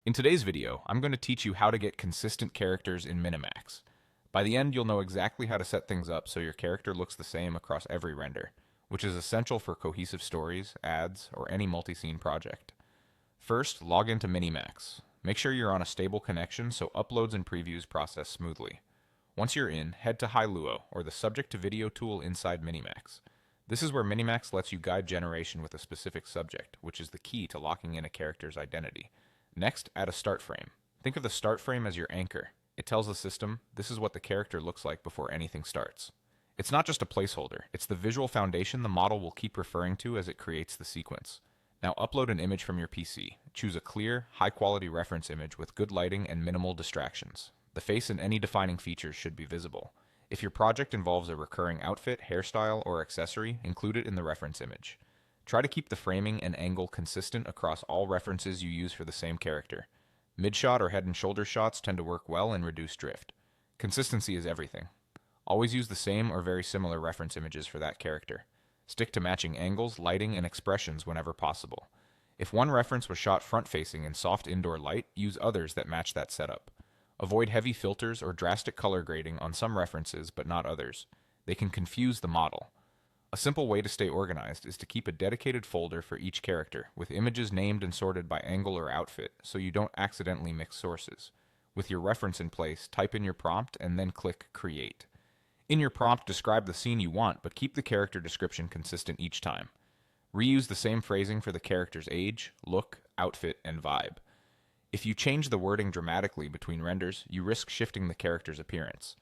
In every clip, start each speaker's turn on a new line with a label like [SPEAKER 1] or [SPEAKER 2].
[SPEAKER 1] In today's video, I'm going to teach you how to get consistent characters in Minimax. By the end, you'll know exactly how to set things up so your character looks the same across every render, which is essential for cohesive stories, ads, or any multi-scene project. First, log into Minimax. Make sure you're on a stable connection so uploads and previews process smoothly. Once you're in, head to Hailuo, or the subject to video tool inside Minimax. This is where Minimax lets you guide generation with a specific subject, which is the key to locking in a character's identity. Next, add a start frame. Think of the start frame as your anchor. It tells the system, this is what the character looks like before anything starts. It's not just a placeholder, it's the visual foundation the model will keep referring to as it creates the sequence. Now upload an image from your PC. Choose a clear, high-quality reference image with good lighting and minimal distractions. The face and any defining features should be visible. If your project involves a recurring outfit, hairstyle, or accessory, include it in the reference image. Try to keep the framing and angle consistent across all references you use for the same character. Mid-shot or head and shoulder shots tend to work well and reduce drift. Consistency is everything. Always use the same or very similar reference images for that character. Stick to matching angles, lighting, and expressions whenever possible. If one reference was shot front-facing in soft indoor light, use others that match that setup. Avoid heavy filters or drastic color grading on some references but not others. They can confuse the model. A simple way to stay organized is to keep a dedicated folder for each character, with images named and sorted by angle or outfit, so you don't accidentally mix sources. With your reference in place, type in your prompt and then click Create. In your prompt, describe the scene you want, but keep the character description consistent each time. Reuse the same phrasing for the character's age, look, outfit, and vibe. If you change the wording dramatically between renders, you risk shifting the character's appearance.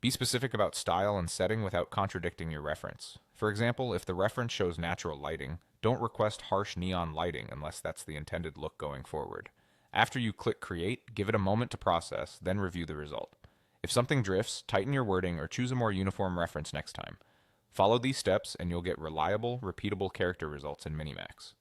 [SPEAKER 1] Be specific about style and setting without contradicting your reference. For example, if the reference shows natural lighting, don't request harsh neon lighting unless that's the intended look going forward. After you click Create, give it a moment to process, then review the result. If something drifts, tighten your wording or choose a more uniform reference next time. Follow these steps and you'll get reliable, repeatable character results in Minimax.